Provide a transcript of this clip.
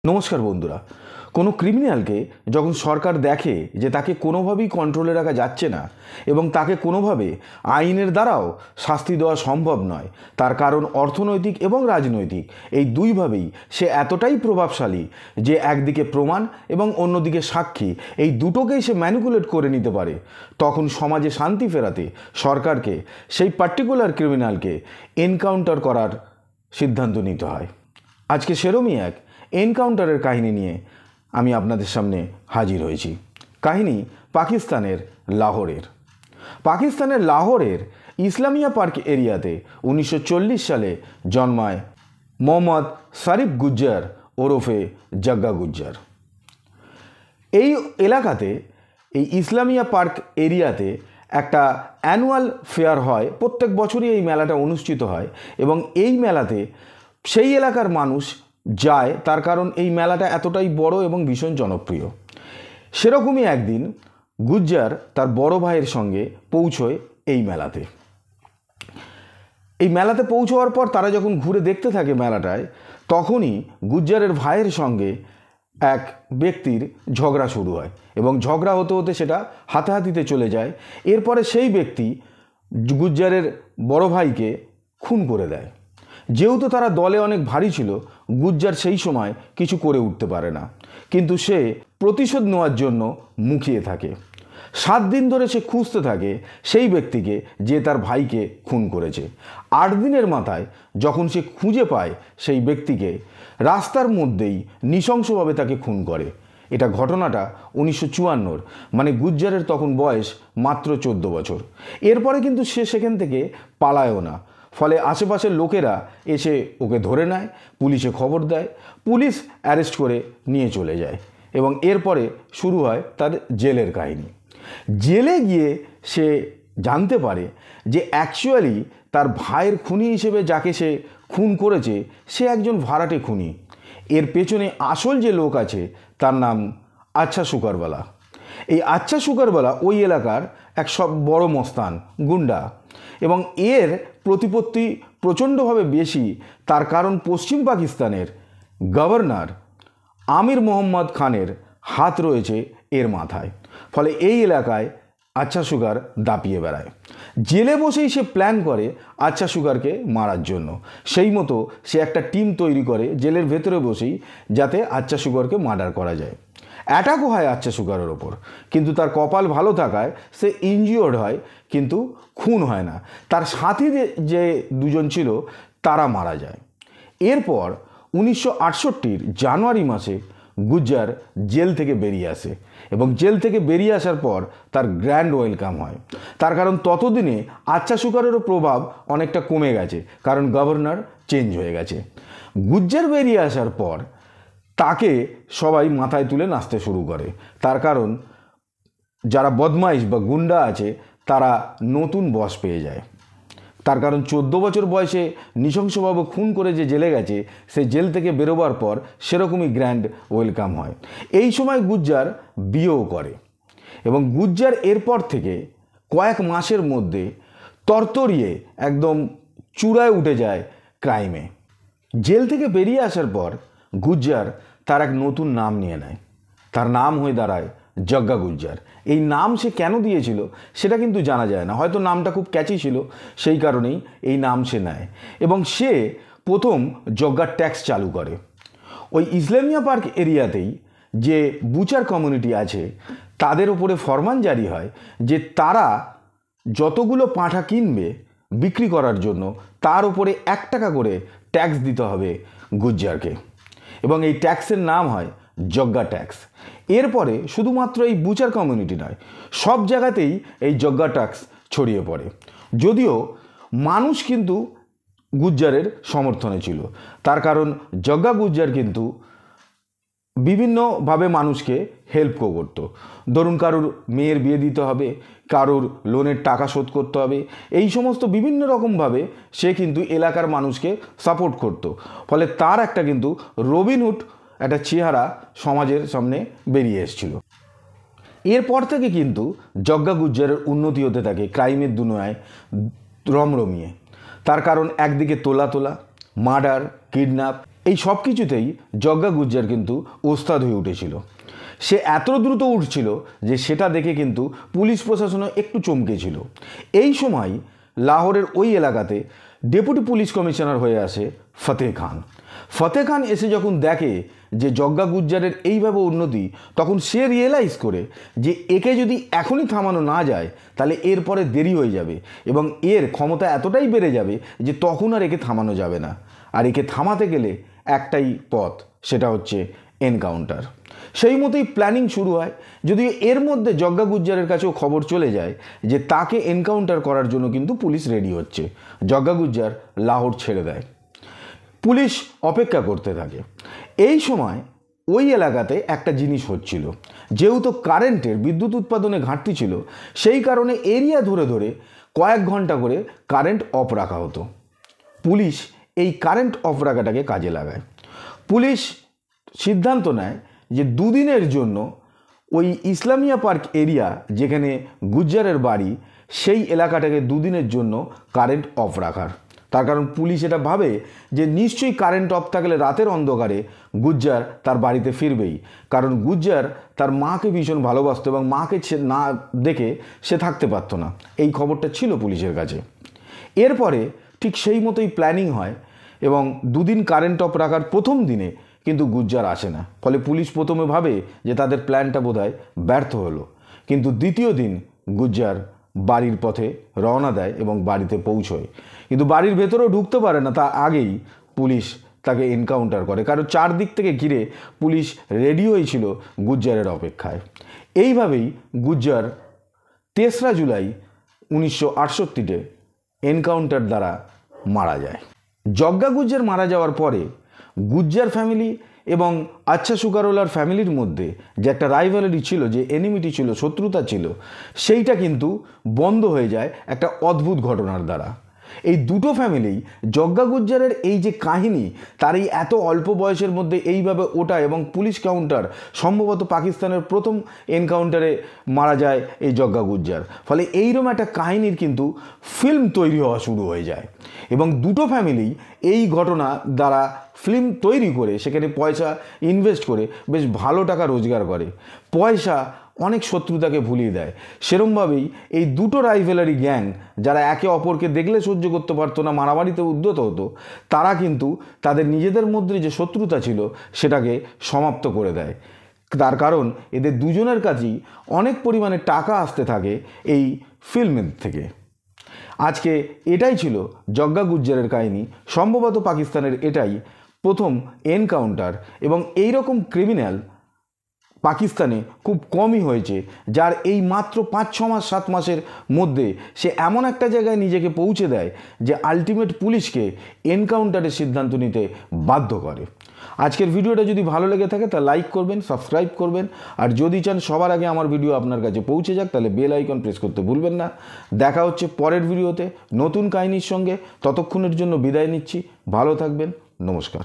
নমস্কার বন্ধুরা। কোনো ক্রিমিনালকে যখন সরকার দেখে যে তাকে কোনোভাবেই কন্ট্রোলে রাখা যাচ্ছে না এবং তাকে কোনোভাবে আইনের দ্বারাও শাস্তি দেওয়া সম্ভব নয়, তার কারণ অর্থনৈতিক এবং রাজনৈতিক এই দুইভাবেই সে এতটাই প্রভাবশালী যে একদিকে প্রমাণ এবং অন্যদিকে সাক্ষী এই দুটোকেই সে ম্যানিপুলেট করে নিতে পারে, তখন সমাজে শান্তি ফেরাতে সরকারকে সেই পার্টিকুলার ক্রিমিনালকে এনকাউন্টার করার সিদ্ধান্ত নিতে হয়। আজকে সেরমই এক এনকাউন্টারের কাহিনী নিয়ে আমি আপনাদের সামনে হাজির হয়েছি। কাহিনী পাকিস্তানের লাহোরের ইসলামিয়া পার্ক এরিয়াতে 1940 সালে জন্মায় মোহাম্মদ শরীফ গুজ্জার ওরফে জগ্গা গুজ্জার। এই এলাকাতে এই ইসলামিয়া পার্ক এরিয়াতে একটা অ্যানুয়াল ফেয়ার হয়, প্রত্যেক বছরই এই মেলাটা অনুষ্ঠিত হয় এবং এই মেলাতে সেই এলাকার মানুষ যায়, তার কারণ এই মেলাটা এতটাই বড় এবং ভীষণ জনপ্রিয়। সেরকমই একদিন গুজ্জার তার বড় ভাইয়ের সঙ্গে পৌঁছয় এই মেলাতে। এই মেলাতে পৌঁছানোর পর তারা যখন ঘুরে দেখতে থাকে মেলাটায়, তখনই গুজ্জারের ভাইয়ের সঙ্গে এক ব্যক্তির ঝগড়া শুরু হয় এবং ঝগড়া হতে হতে সেটা হাতাহাতিতে চলে যায়। এরপরে সেই ব্যক্তি গুজ্জারের বড় ভাইকে খুন করে দেয়। যেহেতু তারা দলে অনেক ভারী ছিল, গুজ্জার সেই সময় কিছু করে উঠতে পারে না, কিন্তু সে প্রতিশোধ নেওয়ার জন্য মুখিয়ে থাকে। 7 দিন ধরে সে খুঁজতে থাকে সেই ব্যক্তিকে যে তার ভাইকে খুন করেছে। 8 দিনের মাথায় যখন সে খুঁজে পায় সেই ব্যক্তিকে, রাস্তার মধ্যেই নৃশংসভাবে তাকে খুন করে। এটা ঘটনাটা 1954, মানে গুজ্জারের তখন বয়স মাত্র 14 বছর। এরপরে কিন্তু সে সেখান থেকে পালায়ও না, ফলে আশেপাশের লোকেরা এসে ওকে ধরে নেয়, পুলিশে খবর দেয়, পুলিশ অ্যারেস্ট করে নিয়ে চলে যায় এবং এরপরে শুরু হয় তার জেলের কাহিনী। জেলে গিয়ে সে জানতে পারে যে অ্যাকচুয়ালি তার ভাইয়ের খুনি হিসেবে যাকে সে খুন করেছে সে একজন ভাড়াটে খুনি। এর পেছনে আসল যে লোক আছে তার নাম আচ্ছা শুকরবালা। এই আচ্ছা শুকরবালা ওই এলাকার এক সব বড় মস্তান গুন্ডা এবং এর প্রতিপত্তি প্রচণ্ডভাবে বেশি, তার কারণ পশ্চিম পাকিস্তানের গভর্নর আমির মোহাম্মদ খানের হাত রয়েছে এর মাথায়। ফলে এই এলাকায় আচ্ছা শুগার দাপিয়ে বেড়ায়। জেলে বসেই সে প্ল্যান করে আচ্ছা শুগারকে মারার জন্য। সেই মতো সে একটা টিম তৈরি করে জেলের ভেতরে বসেই, যাতে আচ্ছা শুগারকে মার্ডার করা যায়। অ্যাটাকও হয় আচ্ছা শুগারের ওপর, কিন্তু তার কপাল ভালো থাকায় সে ইনজিওর্ড হয়, কিন্তু খুন হয় না। তার সাথী যে দুজন ছিল তারা মারা যায়। এরপর 1968 জানুয়ারি মাসে গুজ্জার জেল থেকে বেরিয়ে আসে এবং জেল থেকে বেরিয়ে আসার পর তার গ্র্যান্ড ওয়েলকাম হয়। তার কারণ ততদিনে আচ্ছা শুগারেরও প্রভাব অনেকটা কমে গেছে, কারণ গভর্নর চেঞ্জ হয়ে গেছে। গুজ্জার বেরিয়ে আসার পর তাকে সবাই মাথায় তুলে নাচতে শুরু করে, তার কারণ যারা বদমাইশ বা গুন্ডা আছে তারা নতুন বস পেয়ে যায়। তার কারণ 14 বছর বয়সে নৃশংসভাবে খুন করে যে জেলে গেছে, সে জেল থেকে বেরোবার পর সেরকমই গ্র্যান্ড ওয়েলকাম হয়। এই সময় গুজ্জার বিয়েও করে এবং গুজ্জার এরপর থেকে কয়েক মাসের মধ্যে তরতরিয়ে একদম চূড়ায় উঠে যায় ক্রাইমে। জেল থেকে বেরিয়ে আসার পর গুজ্জার তার এক নতুন নাম নিয়ে নেয়। তার নাম হয়ে দাঁড়ায় জগ্গা গুজ্জার। এই নাম সে কেন দিয়েছিল সেটা কিন্তু জানা যায় না, হয়তো নামটা খুব ক্যাচি ছিল, সেই কারণেই এই নাম সে নেয় এবং সে প্রথম জগ্গার ট্যাক্স চালু করে। ওই ইসলামিয়া পার্ক এরিয়াতেই যে বুচার কমিউনিটি আছে তাদের ওপরে ফরমান জারি হয় যে তারা যতগুলো পাঁঠা কিনবে বিক্রি করার জন্য তার উপরে 1 টাকা করে ট্যাক্স দিতে হবে গুজ্জারকে, এবং এই ট্যাক্সের নাম হয় জগ্গা ট্যাক্স। এরপরে শুধুমাত্র এই বুচার কমিউনিটি নয়, সব জায়গাতেই এই জগ্গা ট্যাক্স ছড়িয়ে পড়ে। যদিও মানুষ কিন্তু গুজ্জারের সমর্থনে ছিল, তার কারণ জগ্গা গুজ্জার কিন্তু বিভিন্নভাবে মানুষকে হেল্পও করতো। ধরুন কারুর মেয়ের বিয়ে দিতে হবে, কারুর লোনের টাকা শোধ করতে হবে, এই সমস্ত বিভিন্ন রকমভাবে সে কিন্তু এলাকার মানুষকে সাপোর্ট করতো। ফলে তার একটা কিন্তু রবিনহুড একটা চেহারা সমাজের সামনে বেরিয়ে এসেছিল। এরপর থেকে কিন্তু জগ্গা গুজ্জারের উন্নতি হতে থাকে ক্রাইমের দুনিয়ায় রমরমিয়ে। তার কারণ একদিকে তোলা মার্ডার, কিডন্যাপ, এই সব কিছুতেই জগ্গা গুজ্জার কিন্তু ওস্তাদ হয়ে উঠেছিল। সে এত দ্রুত উঠছিল যে সেটা দেখে কিন্তু পুলিশ প্রশাসনও একটু চমকেছিল। এই সময় লাহোরের ওই এলাকাতে ডেপুটি পুলিশ কমিশনার হয়ে আসে ফতেহ খান। ফতেহ খান এসে যখন দেখে যে জগ্গা গুজ্জারের এইভাবে উন্নতি, তখন সে রিয়েলাইজ করে যে একে যদি এখনই থামানো না যায় তাহলে এরপরে দেরি হয়ে যাবে এবং এর ক্ষমতা এতটাই বেড়ে যাবে যে তখন আর একে থামানো যাবে না। আর একে থামাতে গেলে একটাই পথ, সেটা হচ্ছে এনকাউন্টার। সেই মতোই প্ল্যানিং শুরু হয়, যদিও এর মধ্যে জগ্গা গুজ্জারের কাছেও খবর চলে যায় যে তাকে এনকাউন্টার করার জন্য কিন্তু পুলিশ রেডি হচ্ছে। জগ্গা গুজ্জার লাহোর ছেড়ে দেয়। পুলিশ অপেক্ষা করতে থাকে। এই সময় ওই এলাকাতে একটা জিনিস হচ্ছিল, যেহেতু কারেন্টের বিদ্যুৎ উৎপাদনে ঘাটতি ছিল, সেই কারণে এরিয়া ধরে ধরে কয়েক ঘন্টা করে কারেন্ট অফ রাখা হতো। পুলিশ এই কারেন্ট অফ রাখাটাকে কাজে লাগায়। পুলিশ সিদ্ধান্ত নেয় যে দুদিনের জন্য ওই ইসলামিয়া পার্ক এরিয়া যেখানে গুজ্জারের বাড়ি, সেই এলাকাটাকে দুদিনের জন্য কারেন্ট অফ রাখার। তার কারণ পুলিশ এটা ভাবে যে নিশ্চয়ই কারেন্ট অফ থাকলে রাতের অন্ধকারে গুজ্জার তার বাড়িতে ফিরবেই, কারণ গুজ্জার তার মাকে ভীষণ ভালোবাসতো এবং মাকে না দেখে সে থাকতে পারত না। এই খবরটা ছিল পুলিশের কাছে। এরপরে ঠিক সেই মতোই প্ল্যানিং হয় এবং দুদিন কারেন্ট অফ রাখার প্রথম দিনে কিন্তু গুজ্জার আসে না। ফলে পুলিশ প্রথমে ভাবে যে তাদের প্ল্যানটা বোধহয় ব্যর্থ হলো। কিন্তু দ্বিতীয় দিন গুজ্জার বাড়ির পথে রওনা দেয় এবং বাড়িতে পৌঁছয়, কিন্তু বাড়ির ভেতরেও ঢুকতে পারে না। তা আগেই পুলিশ তাকে এনকাউন্টার করে, কারণ চারদিক থেকে ঘিরে পুলিশ রেডি হয়েছিল গুজ্জারের অপেক্ষায়। এইভাবেই গুজ্জার 3রা জুলাই 1968 এনকাউন্টার দ্বারা মারা যায়। জগ্গা গুজ্জার মারা যাওয়ার পরে গুজ্জার ফ্যামিলি এবং আচ্ছা সুকারোলার ফ্যামিলির মধ্যে যে একটা রাইভালারি ছিল, যে এনিমিটি ছিল, শত্রুতা ছিল, সেইটা কিন্তু বন্ধ হয়ে যায় একটা অদ্ভুত ঘটনার দ্বারা। এই দুটো ফ্যামিলি জগ্গা গুজ্জারের এই যে কাহিনী, তার এই এত অল্প বয়সের মধ্যে এইভাবে ওঠা এবং পুলিশ কাউন্টার, সম্ভবত পাকিস্তানের প্রথম এনকাউন্টারে মারা যায় এই জগ্গা গুজ্জার। ফলে এইরকম একটা কাহিনীর কিন্তু ফিল্ম তৈরি হওয়া শুরু হয়ে যায় এবং দুটো ফ্যামিলি এই ঘটনা দ্বারা ফিল্ম তৈরি করে সেখানে পয়সা ইনভেস্ট করে বেশ ভালো টাকা রোজগার করে। পয়সা অনেক শত্রুতাকে ভুলিয়ে দেয়। সেরমভাবেই এই দুটো রাইভেলারি গ্যাং, যারা একে অপরকে দেখলে সহ্য করতে পারতো না, মারামারিতে উদ্যত হতো, তারা কিন্তু তাদের নিজেদের মধ্যে যে শত্রুতা ছিল সেটাকে সমাপ্ত করে দেয়। তার কারণ এদের দুজনের কাছেই অনেক পরিমাণে টাকা আসতে থাকে এই ফিল্মের থেকে। আজকে এটাই ছিল জগ্গা গুজ্জারের কাহিনী। সম্ভবত পাকিস্তানের এটাই প্রথম এনকাউন্টার এবং এই রকম ক্রিমিনাল পাকিস্তানে খুব কমই হয়েছে, যার এই মাত্র 5-6 মাস 7 মাসের মধ্যে সে এমন একটা জায়গায় নিজেকে পৌঁছে দেয় যে আলটিমেট পুলিশকে এনকাউন্টারের সিদ্ধান্ত নিতে বাধ্য করে। আজকের ভিডিওটা যদি ভালো লেগে থাকে তা লাইক করবেন, সাবস্ক্রাইব করবেন, আর যদি চান সবার আগে আমার ভিডিও আপনার কাছে পৌঁছে যাক তাহলে বেল আইকন প্রেস করতে ভুলবেন না। দেখা হচ্ছে পরের ভিডিওতে নতুন কাহিনীর সঙ্গে। ততক্ষণের জন্য বিদায় নিচ্ছি। ভালো থাকবেন। নমস্কার।